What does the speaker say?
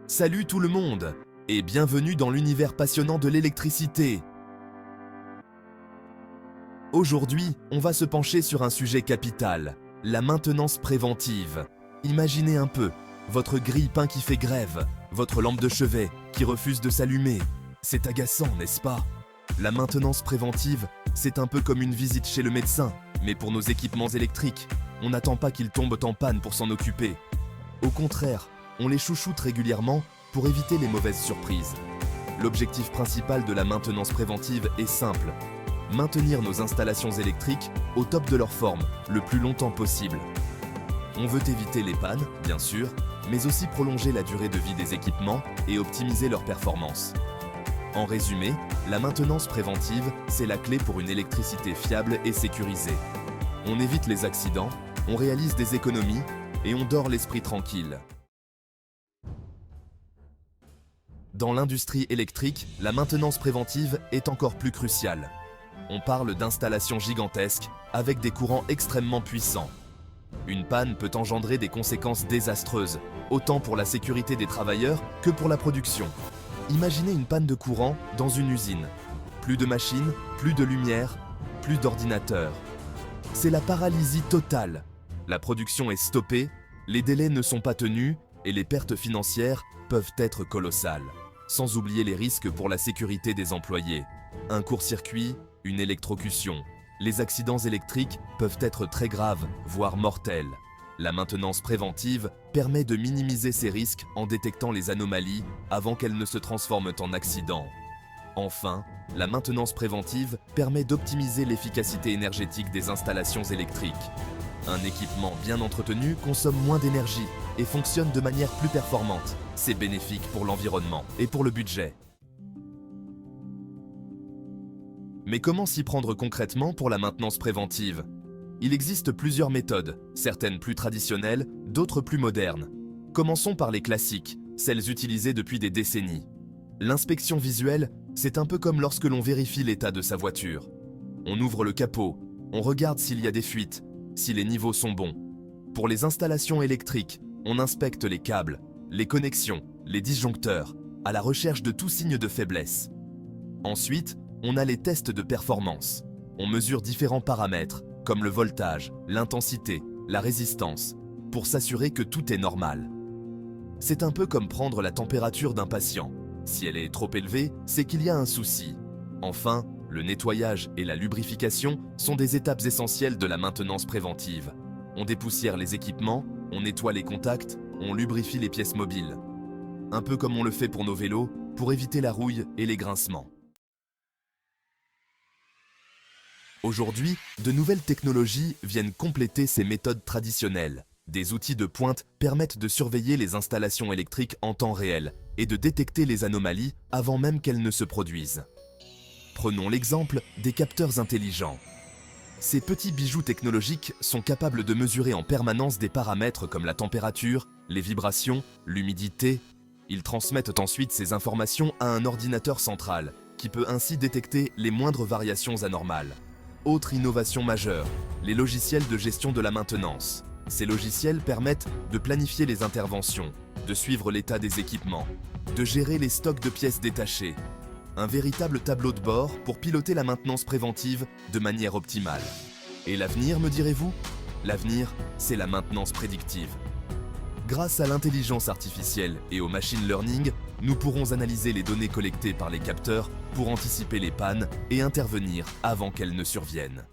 Salut tout le monde et bienvenue dans l'univers passionnant de l'électricité. Aujourd'hui, on va se pencher sur un sujet capital, la maintenance préventive. Imaginez un peu, votre grille-pain qui fait grève, votre lampe de chevet qui refuse de s'allumer. C'est agaçant, n'est-ce pas? La maintenance préventive, c'est un peu comme une visite chez le médecin, mais pour nos équipements électriques, on n'attend pas qu'ils tombent en panne pour s'en occuper. Au contraire, on les chouchoute régulièrement pour éviter les mauvaises surprises. L'objectif principal de la maintenance préventive est simple: maintenir nos installations électriques au top de leur forme le plus longtemps possible. On veut éviter les pannes, bien sûr, mais aussi prolonger la durée de vie des équipements et optimiser leur performance. En résumé, la maintenance préventive, c'est la clé pour une électricité fiable et sécurisée. On évite les accidents, on réalise des économies et on dort l'esprit tranquille. Dans l'industrie électrique, la maintenance préventive est encore plus cruciale. On parle d'installations gigantesques avec des courants extrêmement puissants. Une panne peut engendrer des conséquences désastreuses, autant pour la sécurité des travailleurs que pour la production. Imaginez une panne de courant dans une usine. Plus de machines, plus de lumière, plus d'ordinateurs. C'est la paralysie totale. La production est stoppée, les délais ne sont pas tenus et les pertes financières peuvent être colossales. Sans oublier les risques pour la sécurité des employés. Un court-circuit, une électrocution. Les accidents électriques peuvent être très graves, voire mortels. La maintenance préventive permet de minimiser ces risques en détectant les anomalies avant qu'elles ne se transforment en accidents. Enfin, la maintenance préventive permet d'optimiser l'efficacité énergétique des installations électriques. Un équipement bien entretenu consomme moins d'énergie et fonctionne de manière plus performante. C'est bénéfique pour l'environnement et pour le budget. Mais comment s'y prendre concrètement pour la maintenance préventive? Il existe plusieurs méthodes, certaines plus traditionnelles, d'autres plus modernes. Commençons par les classiques, celles utilisées depuis des décennies. L'inspection visuelle, c'est un peu comme lorsque l'on vérifie l'état de sa voiture. On ouvre le capot, on regarde s'il y a des fuites, si les niveaux sont bons. Pour les installations électriques, on inspecte les câbles, les connexions, les disjoncteurs, à la recherche de tout signe de faiblesse. Ensuite, on a les tests de performance. On mesure différents paramètres, comme le voltage, l'intensité, la résistance, pour s'assurer que tout est normal. C'est un peu comme prendre la température d'un patient. Si elle est trop élevée, c'est qu'il y a un souci. Enfin, le nettoyage et la lubrification sont des étapes essentielles de la maintenance préventive. On dépoussière les équipements, on nettoie les contacts, on lubrifie les pièces mobiles. Un peu comme on le fait pour nos vélos, pour éviter la rouille et les grincements. Aujourd'hui, de nouvelles technologies viennent compléter ces méthodes traditionnelles. Des outils de pointe permettent de surveiller les installations électriques en temps réel et de détecter les anomalies avant même qu'elles ne se produisent. Prenons l'exemple des capteurs intelligents. Ces petits bijoux technologiques sont capables de mesurer en permanence des paramètres comme la température, les vibrations, l'humidité. Ils transmettent ensuite ces informations à un ordinateur central, qui peut ainsi détecter les moindres variations anormales. Autre innovation majeure, les logiciels de gestion de la maintenance. Ces logiciels permettent de planifier les interventions, de suivre l'état des équipements, de gérer les stocks de pièces détachées. Un véritable tableau de bord pour piloter la maintenance préventive de manière optimale. Et l'avenir, me direz-vous? L'avenir, c'est la maintenance prédictive. Grâce à l'intelligence artificielle et au machine learning, nous pourrons analyser les données collectées par les capteurs pour anticiper les pannes et intervenir avant qu'elles ne surviennent.